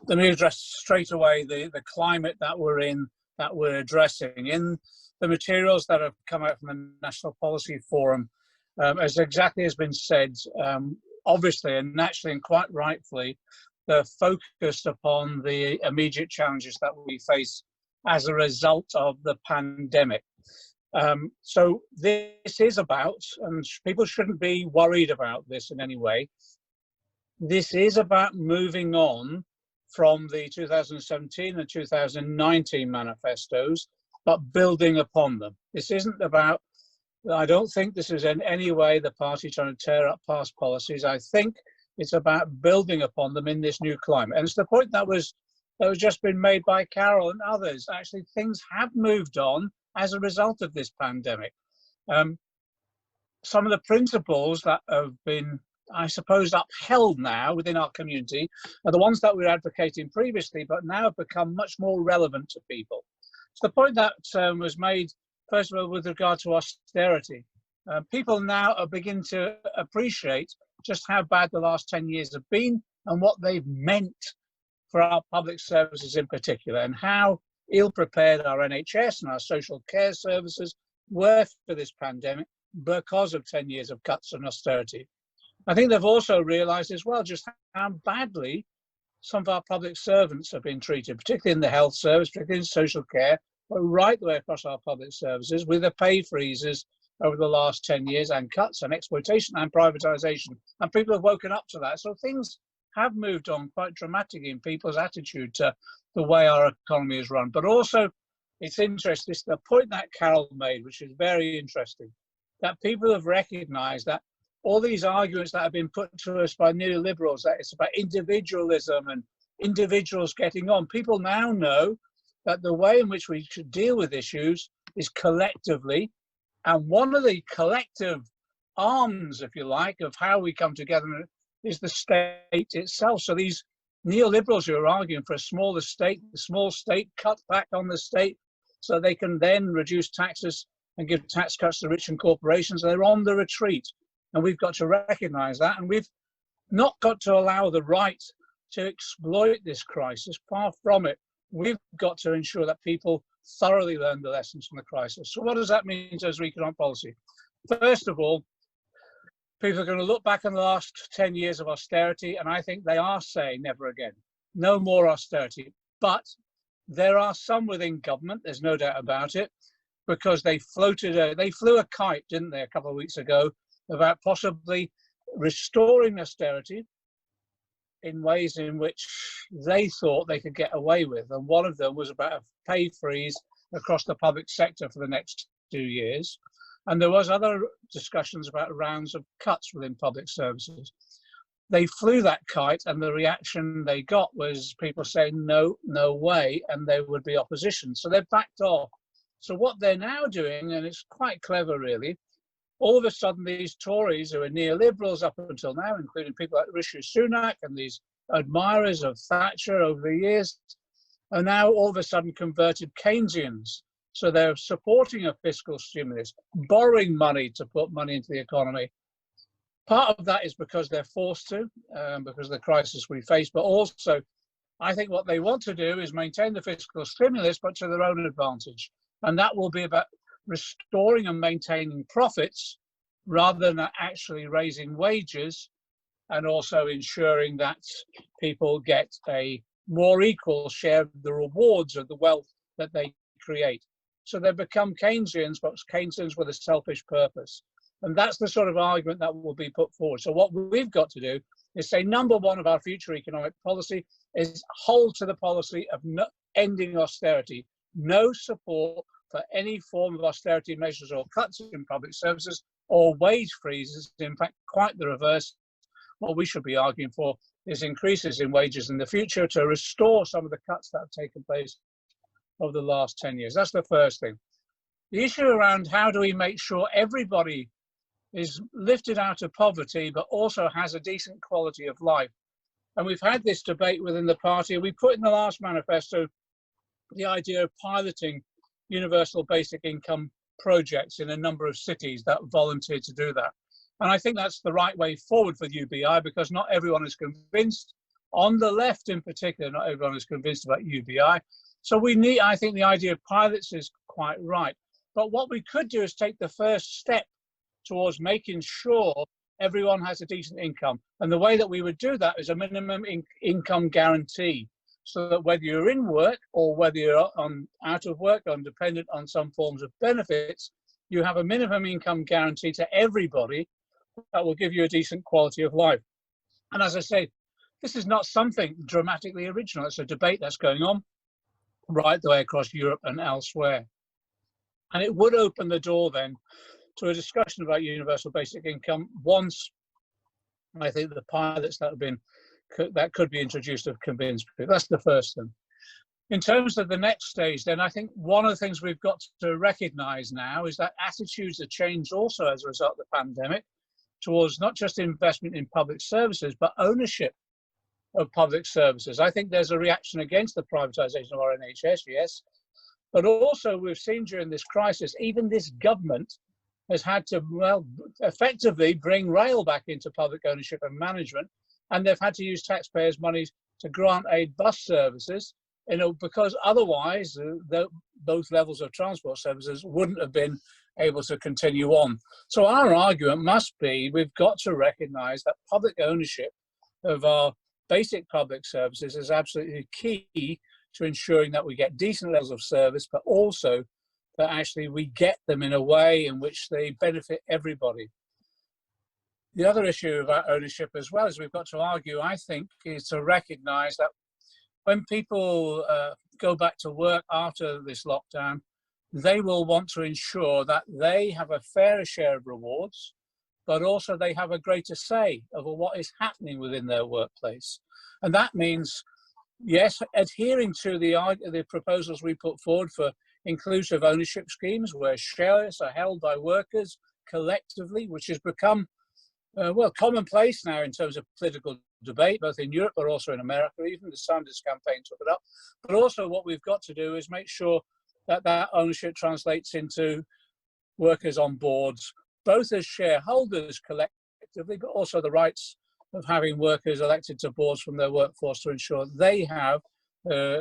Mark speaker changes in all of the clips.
Speaker 1: Let me address straight away the climate that we're in, that we're addressing. In the materials that have come out from the National Policy Forum, as exactly has been said, obviously and naturally and quite rightfully, they're focused upon the immediate challenges that we face as a result of the pandemic. So this is about, and people shouldn't be worried about this in any way, this is about moving on from the 2017 and 2019 manifestos, but building upon them. This isn't about, I don't think this is in any way the party trying to tear up past policies. I think it's about building upon them in this new climate. And it's the point that was just been made by Carol and others. Actually, things have moved on as a result of this pandemic. Some of the principles that have been, I suppose, upheld now within our community are the ones that we were advocating previously, but now have become much more relevant to people. So the point that was made, first of all, with regard to austerity, people now are beginning to appreciate just how bad the last 10 years have been and what they've meant for our public services in particular, and how ill-prepared our NHS and our social care services were for this pandemic because of 10 years of cuts and austerity. I think they've also realised as well just how badly some of our public servants have been treated, particularly in the health service, particularly in social care, but right the way across our public services, with the pay freezes over the last 10 years and cuts and exploitation and privatisation. And people have woken up to that. So things have moved on quite dramatically in people's attitude to the way our economy is run. But also, it's interesting, it's the point that Carol made, which is very interesting, that people have recognised that all these arguments that have been put to us by neoliberals, that it's about individualism and individuals getting on, people now know that the way in which we should deal with issues is collectively. And one of the collective arms, if you like, of how we come together is the state itself. So these neoliberals who are arguing for a smaller state, the small state, cut back on the state so they can then reduce taxes and give tax cuts to rich and corporations, they're on the retreat. And we've got to recognise that. And we've not got to allow the right to exploit this crisis. Far from it. We've got to ensure that people thoroughly learn the lessons from the crisis. So what does that mean to economic policy? First of all, people are going to look back on the last 10 years of austerity, and I think they are saying never again. No more austerity. But there are some within government, there's no doubt about it, because they flew a kite, didn't they, a couple of weeks ago, about possibly restoring austerity in ways in which they thought they could get away with. And one of them was about a pay freeze across the public sector for the next 2 years. And there was other discussions about rounds of cuts within public services. They flew that kite, and the reaction they got was people saying, no, no way, and there would be opposition. So they've backed off. So what they're now doing, and it's quite clever really, all of a sudden these Tories who are neoliberals up until now, including people like Rishi Sunak and these admirers of Thatcher over the years, are now all of a sudden converted Keynesians. So they're supporting a fiscal stimulus, borrowing money to put money into the economy. Part of that is because they're forced to, because of the crisis we face, but also I think what they want to do is maintain the fiscal stimulus, but to their own advantage. And that will be about restoring and maintaining profits rather than actually raising wages, and also ensuring that people get a more equal share of the rewards of the wealth that they create. So they become Keynesians, but Keynesians with a selfish purpose. And that's the sort of argument that will be put forward. So what we've got to do is say, number one of our future economic policy is hold to the policy of ending austerity. No support for any form of austerity measures or cuts in public services or wage freezes. In fact, quite the reverse. What we should be arguing for is increases in wages in the future to restore some of the cuts that have taken place over the last 10 years. That's the first thing. The issue around how do we make sure everybody is lifted out of poverty, but also has a decent quality of life. And we've had this debate within the party. We put in the last manifesto the idea of piloting universal basic income projects in a number of cities that volunteered to do that. And I think that's the right way forward for UBI, because not everyone is convinced On the left in particular, not everyone is convinced about UBI. So we need, I think the idea of pilots is quite right. But what we could do is take the first step towards making sure everyone has a decent income. And the way that we would do that is a minimum income guarantee, so that whether you're in work or whether you're out of work or dependent on some forms of benefits, you have a minimum income guarantee to everybody that will give you a decent quality of life. And as I say, this is not something dramatically original. It's a debate that's going on right the way across Europe and elsewhere. And it would open the door then to a discussion about universal basic income once I think the pilots that could be introduced have convinced people. That's the first thing. In terms of the next stage, then I think one of the things we've got to recognize now is that attitudes have changed also as a result of the pandemic towards not just investment in public services, but ownership of public services. I think there's a reaction against the privatization of our NHS, yes, but also we've seen during this crisis, even this government has had to, well, effectively bring rail back into public ownership and management, and they've had to use taxpayers' money to grant aid bus services, because otherwise those levels of transport services wouldn't have been able to continue on. So our argument must be we've got to recognise that public ownership of our basic public services is absolutely key to ensuring that we get decent levels of service, but also that actually we get them in a way in which they benefit everybody. The other issue about ownership as well is we've got to argue, I think, is to recognise that when people go back to work after this lockdown, they will want to ensure that they have a fairer share of rewards, but also they have a greater say over what is happening within their workplace. And that means, yes, adhering to the proposals we put forward for inclusive ownership schemes where shares are held by workers collectively, which has become well, commonplace now in terms of political debate, both in Europe but also in America. Even the Sanders campaign took it up. But also what we've got to do is make sure that that ownership translates into workers on boards, both as shareholders collectively, but also the rights of having workers elected to boards from their workforce to ensure they have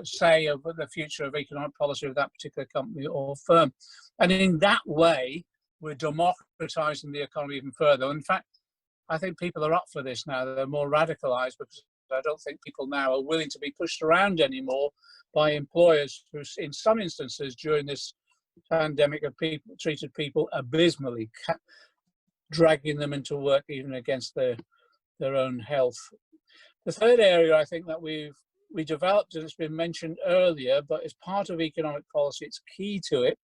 Speaker 1: say over the future of economic policy of that particular company or firm. And in that way, we're democratizing the economy even further. In fact, I think people are up for this now. They're more radicalized because I don't think people now are willing to be pushed around anymore by employers who, in some instances during this pandemic, have treated people abysmally, dragging them into work even against their own health. The third area I think that we developed, and it's been mentioned earlier, but as part of economic policy, it's key to it.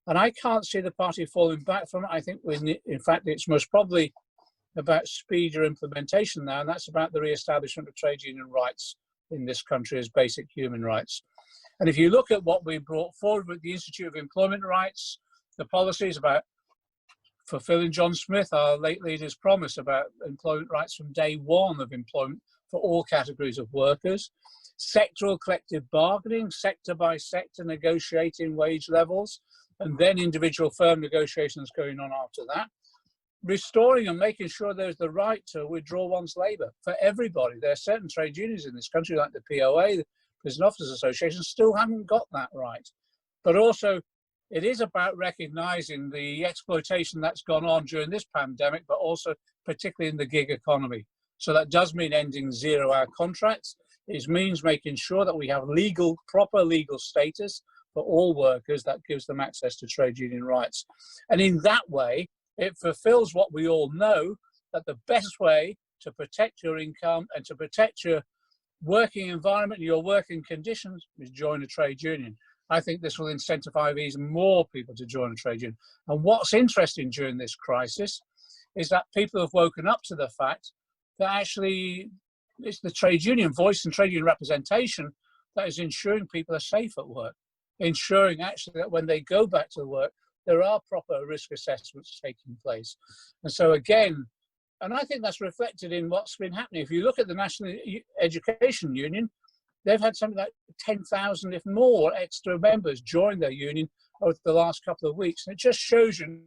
Speaker 1: And I can't see the party falling back from it. I think, in fact, it's most probably about speedier implementation now, and that's about the re-establishment of trade union rights in this country as basic human rights. And if you look at what we brought forward with the Institute of Employment Rights, the policies about fulfilling John Smith, our late leader's promise about employment rights from day one of employment for all categories of workers, sectoral collective bargaining, sector by sector negotiating wage levels, and then individual firm negotiations going on after that. Restoring and making sure there's the right to withdraw one's labour for everybody. There are certain trade unions in this country, like the POA, the Prison Officers Association, still haven't got that right. But also, it is about recognising the exploitation that's gone on during this pandemic, but also particularly in the gig economy. So that does mean ending zero-hour contracts. It means making sure that we have proper legal status for all workers that gives them access to trade union rights. And in that way, it fulfills what we all know, that the best way to protect your income and to protect your working environment, your working conditions, is join a trade union. I think this will incentivize even more people to join a trade union. And what's interesting during this crisis is that people have woken up to the fact that actually it's the trade union voice and trade union representation that is ensuring people are safe at work, ensuring actually that when they go back to work, there are proper risk assessments taking place. And so again, and I think that's reflected in what's been happening. If you look at the National Education Union, they've had something like 10,000, if more, extra members join their union over the last couple of weeks. And it just shows you,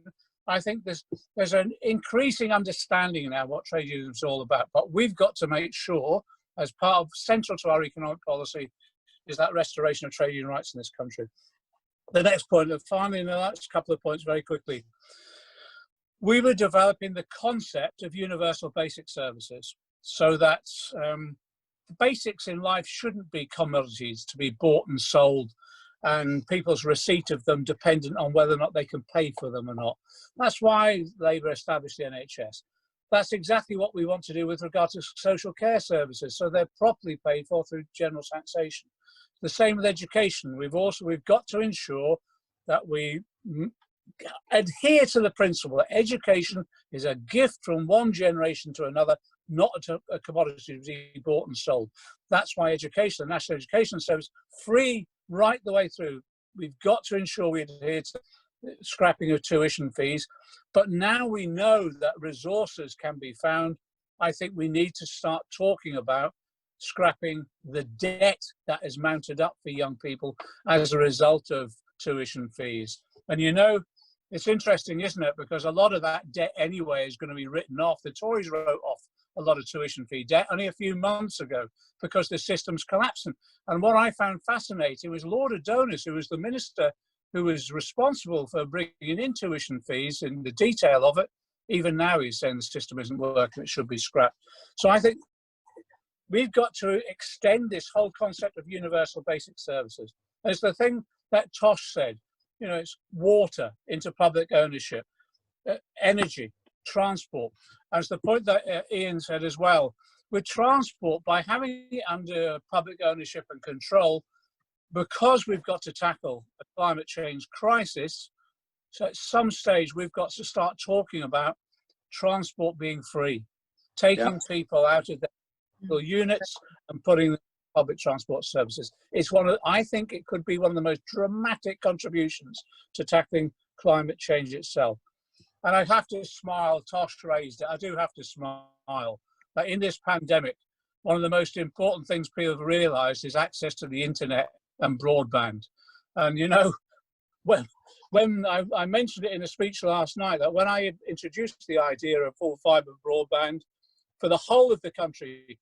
Speaker 1: I think there's an increasing understanding now what trade unions is all about. But we've got to make sure as part of central to our economic policy, is that restoration of trade union rights in this country. The next point, and finally, in the last couple of points very quickly, we were developing the concept of universal basic services, so that the basics in life shouldn't be commodities to be bought and sold and people's receipt of them dependent on whether or not they can pay for them or not. That's why Labour established the NHS. That's exactly what we want to do with regard to social care services, so they're properly paid for through general taxation. The same with education. We've got to ensure that we adhere to the principle that education is a gift from one generation to another, not a commodity to be bought and sold. That's why education, the National Education Service, free right the way through. We've got to ensure we adhere to scrapping of tuition fees. But now we know that resources can be found. I think we need to start talking about scrapping the debt that is mounted up for young people as a result of tuition fees. And you know, it's interesting, isn't it? Because a lot of that debt anyway is going to be written off. The Tories wrote off a lot of tuition fee debt only a few months ago because the system's collapsing. And what I found fascinating was Lord Adonis, who was the minister who was responsible for bringing in tuition fees in the detail of it. Even now he's saying the system isn't working, it should be scrapped. So I think we've got to extend this whole concept of universal basic services. There's the thing that Tosh said, you know, it's water into public ownership, energy, transport. As the point that Ian said as well, with transport, by having it under public ownership and control, because we've got to tackle a climate change crisis, so at some stage we've got to start talking about transport being free, taking people out of their units and putting them in public transport services. It's I think it could be one of the most dramatic contributions to tackling climate change itself. And I have to smile, Tosh raised it, I do have to smile, that in this pandemic, one of the most important things people have realised is access to the internet and broadband. And you know, when I mentioned it in a speech last night, that when I introduced the idea of full fibre broadband for the whole of the country,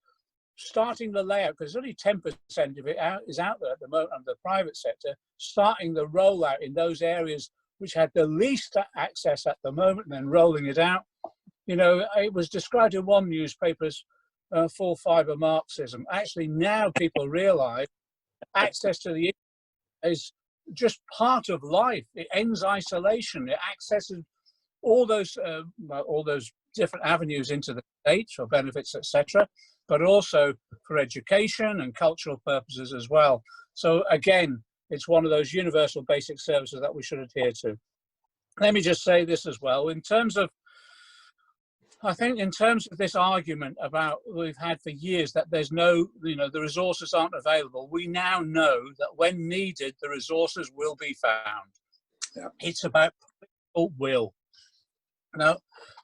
Speaker 1: starting the layout, because only 10% of it is out there at the moment under the private sector, starting the rollout in those areas which had the least access at the moment, and then rolling it out. You know, it was described in one newspaper as full fibre Marxism. Actually, now people realise access to the internet is just part of life. It ends isolation. It accesses all those different avenues into the state for benefits, etc., but also for education and cultural purposes as well. So again, it's one of those universal basic services that we should adhere to. Let me just say this as well, I think in terms of this argument about we've had for years that there's no, the resources aren't available, we now know that when needed, the resources will be found. Yeah. It's about political will. Now,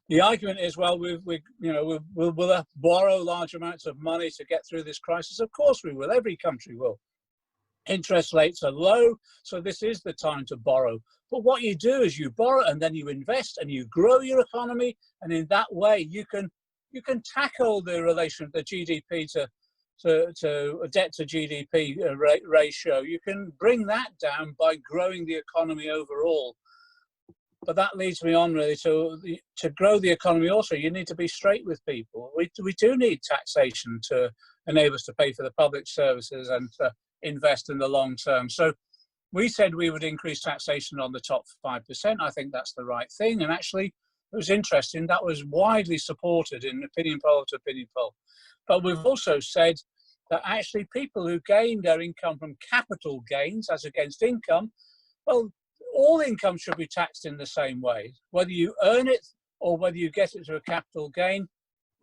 Speaker 1: the argument is, well, we'll borrow large amounts of money to get through this crisis. Of course we will. Every country will. Interest rates are low, so this is the time to borrow. But what you do is you borrow and then you invest and you grow your economy, and in that way you can tackle the relation of the GDP to debt to GDP ratio. You can bring that down by growing the economy overall. But that leads me on really to grow the economy also. You need to be straight with people. We do need taxation to enable us to pay for the public services and to invest in the long term. So we said we would increase taxation on the top 5%. I think that's the right thing. And actually, it was interesting, that was widely supported in opinion poll to opinion poll. But we've also said that actually people who gain their income from capital gains as against income, well, all income should be taxed in the same way. Whether you earn it or whether you get it to a capital gain,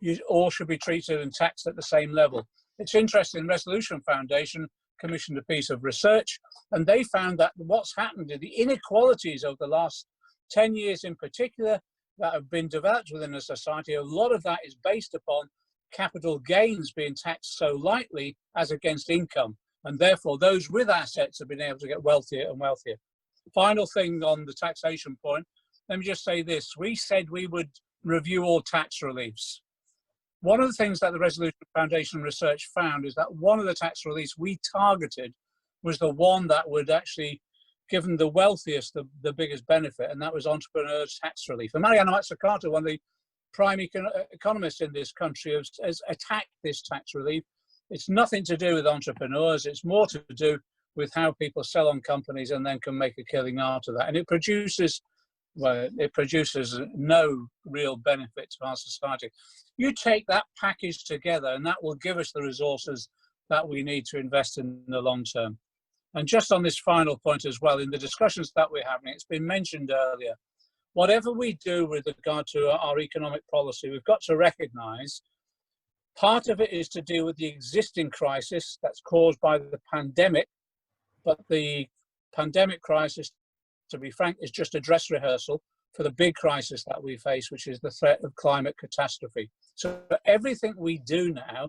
Speaker 1: you all should be treated and taxed at the same level. It's interesting, Resolution Foundation commissioned a piece of research, and they found that what's happened, the inequalities over the last 10 years in particular that have been developed within a society, a lot of that is based upon capital gains being taxed so lightly as against income. And therefore, those with assets have been able to get wealthier and wealthier. Final thing on the taxation point, let me just say this. We said we would review all tax reliefs. One of the things that the Resolution Foundation research found is that one of the tax reliefs we targeted was the one that would actually given the wealthiest the biggest benefit, and that was entrepreneurs' tax relief. And Mariana Mazzucato, one of the prime economists in this country, has attacked this tax relief. It's nothing to do with entrepreneurs. It's more to do with how people sell on companies and then can make a killing after that. And it produces, well, it produces no real benefit to our society. You take that package together and that will give us the resources that we need to invest in the long term. And just on this final point as well, in the discussions that we're having, it's been mentioned earlier, whatever we do with regard to our economic policy, we've got to recognize part of it is to deal with the existing crisis that's caused by the pandemic, but the pandemic crisis, to be frank, is just a dress rehearsal for the big crisis that we face, which is the threat of climate catastrophe. So everything we do now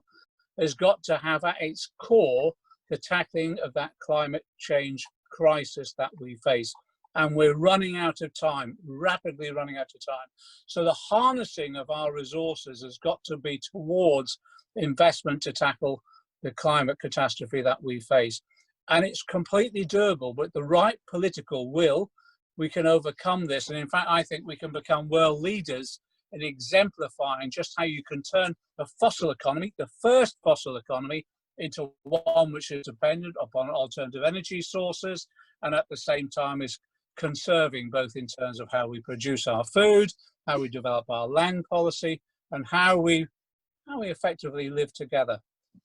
Speaker 1: has got to have at its core the tackling of that climate change crisis that we face. And we're running out of time, rapidly running out of time. So the harnessing of our resources has got to be towards investment to tackle the climate catastrophe that we face. And it's completely doable. With the right political will, we can overcome this. And in fact, I think we can become world leaders in exemplifying just how you can turn a fossil economy, the first fossil economy, into one which is dependent upon alternative energy sources, and at the same time is conserving both in terms of how we produce our food, how we develop our land policy, and how we effectively live together.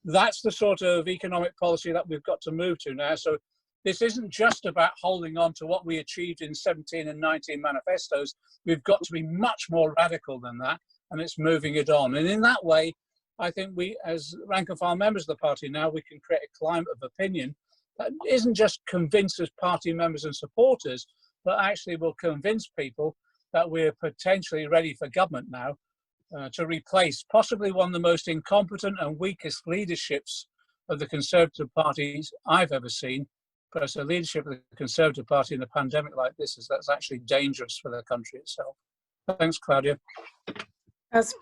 Speaker 1: That's the sort of economic policy that we've got to move to now. So this isn't just about holding on to what we achieved in 17 and 19 manifestos. We've got to be much more radical than that, and it's moving it on. And in that way, I think we, as rank and file members of the party now, we can create a climate of opinion that isn't just convince us party members and supporters, but actually will convince people that we're potentially ready for government now to replace possibly one of the most incompetent and weakest leaderships of the Conservative parties I've ever seen. Because the leadership of the Conservative Party in a pandemic like this that's actually dangerous for the country itself. Thanks, Claudia.
Speaker 2: That's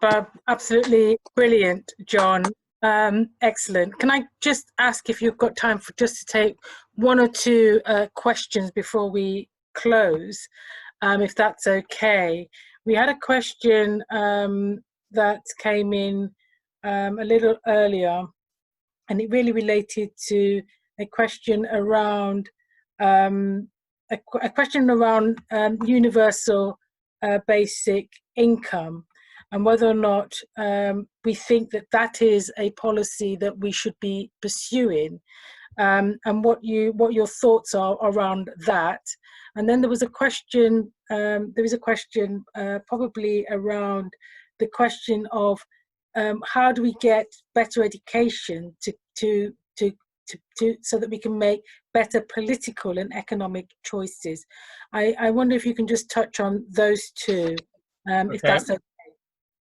Speaker 2: absolutely brilliant, John. Excellent. Can I just ask if you've got time for just to take one or two questions before we close, if that's okay? We had a question that came in a little earlier, and it really related to a question around universal basic income, and whether or not we think that that is a policy that we should be pursuing, and what your thoughts are around that. And then there was a question. Probably around the question of how do we get better education so that we can make better political and economic choices. I wonder if you can just touch on those two, if that's okay.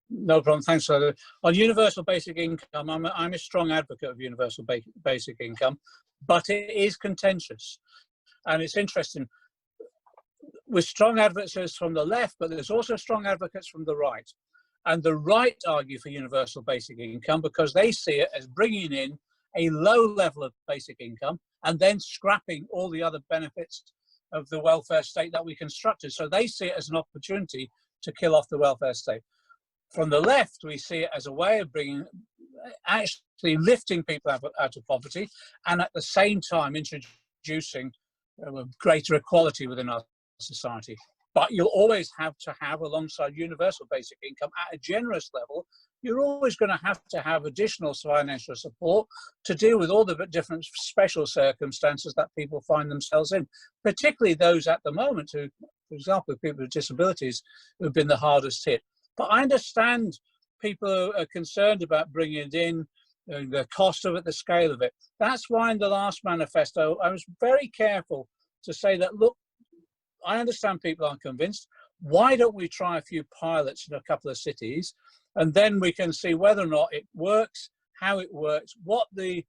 Speaker 1: No problem, thanks. On universal basic income, I'm a strong advocate of universal basic income, but it is contentious. And it's interesting, with strong advocates from the left, but there's also strong advocates from the right. And the right argue for universal basic income because they see it as bringing in a low level of basic income and then scrapping all the other benefits of the welfare state that we constructed. So they see it as an opportunity to kill off the welfare state. From the left, we see it as a way of actually lifting people out of poverty, and at the same time introducing greater equality within our society. But you'll always have to have, alongside universal basic income at a generous level, you're always going to have additional financial support to deal with all the different special circumstances that people find themselves in, particularly those at the moment who, for example, people with disabilities who've been the hardest hit. But I understand people are concerned about bringing it in, the cost of it, the scale of it. That's why in the last manifesto, I was very careful to say that, look, I understand people aren't convinced. Why don't we try a few pilots in a couple of cities, and then we can see whether or not it works, how it works, what are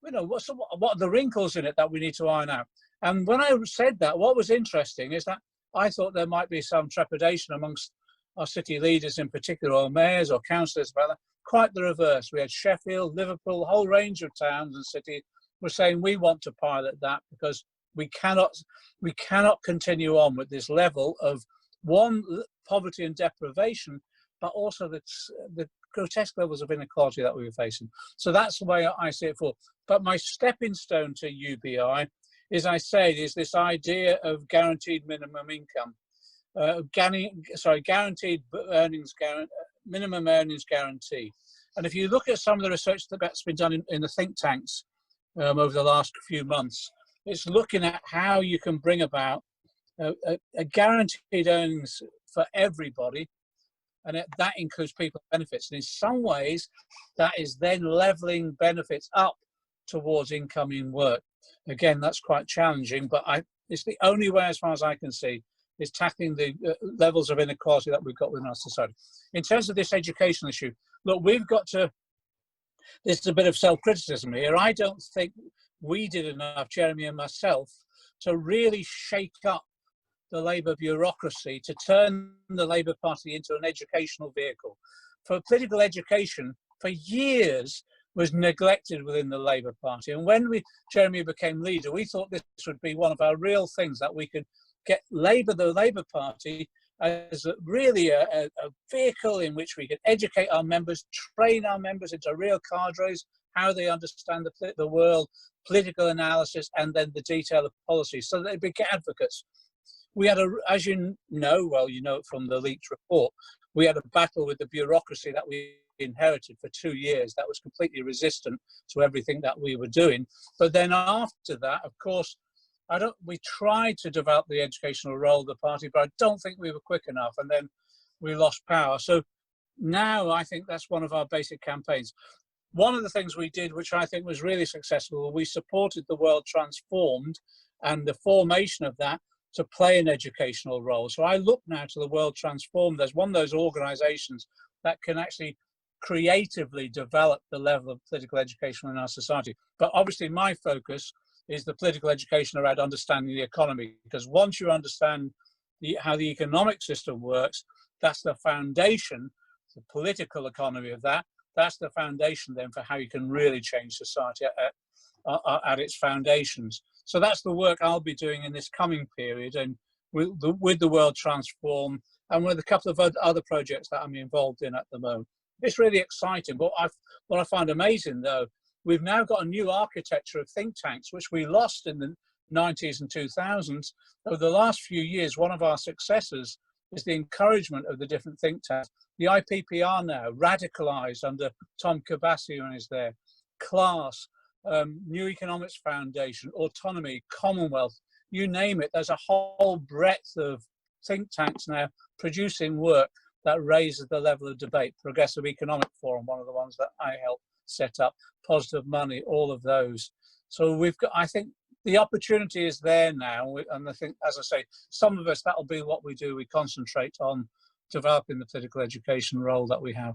Speaker 1: the wrinkles in it that we need to iron out. And when I said that, what was interesting is that I thought there might be some trepidation amongst our city leaders in particular, or mayors or councillors, about that. quite the reverse. We had Sheffield, Liverpool, a whole range of towns and cities were saying we want to pilot that because we cannot continue on with this level of, one, poverty and deprivation, but also the grotesque levels of inequality that we were facing. So that's the way I see it for. But my stepping stone to UBI, is this idea of guaranteed minimum income, guaranteed earnings, minimum earnings guarantee. And if you look at some of the research that's been done in the think tanks over the last few months, it's looking at how you can bring about a guaranteed earnings for everybody, and that includes people benefits. And in some ways, that is then leveling benefits up towards income in work. Again, that's quite challenging, but it's the only way, as far as I can see, is tackling the levels of inequality that we've got within our society. In terms of this educational issue, look, we've got to, this is a bit of self-criticism here. I don't think we did enough, Jeremy and myself, to really shake up the Labour bureaucracy, to turn the Labour Party into an educational vehicle. For political education, for years, was neglected within the Labour Party. And when Jeremy became leader, we thought this would be one of our real things, that we could get the Labour Party, as really a vehicle in which we could educate our members, train our members into real cadres, how they understand the world, political analysis, and then the detail of policy, so that they become advocates. We had as you know, well, you know it from the leaked report, we had a battle with the bureaucracy that we inherited for 2 years that was completely resistant to everything that we were doing. But then after that, of course, we tried to develop the educational role of the party, but I don't think we were quick enough, and then we lost power. So now I think that's one of our basic campaigns. One of the things we did, which I think was really successful, we supported the World Transformed and the formation of that to play an educational role. So I look now to the World Transformed as one of those organizations that can actually creatively develop the level of political education in our society. But obviously my focus is the political education around understanding the economy, because once you understand how the economic system works, that's the foundation, the political economy of that, that's the foundation then for how you can really change society at its foundations. So that's the work I'll be doing in this coming period, and with the World Transform, and with a couple of other projects that I'm involved in at the moment. It's really exciting. But what I find amazing, though, we've now got a new architecture of think tanks, which we lost in the 90s and 2000s. Over the last few years, one of our successes is the encouragement of the different think tanks. The IPPR now, radicalized under Tom Kabasi when he's there, Class, New Economics Foundation, Autonomy, Commonwealth, you name it. There's a whole breadth of think tanks now producing work that raises the level of debate. Progressive Economic Forum, one of the ones that I helped set up, Positive Money, all of those. So I think the opportunity is there now, and I think, as I say, some of us, that'll be what we do. We concentrate on developing the political education role that we have.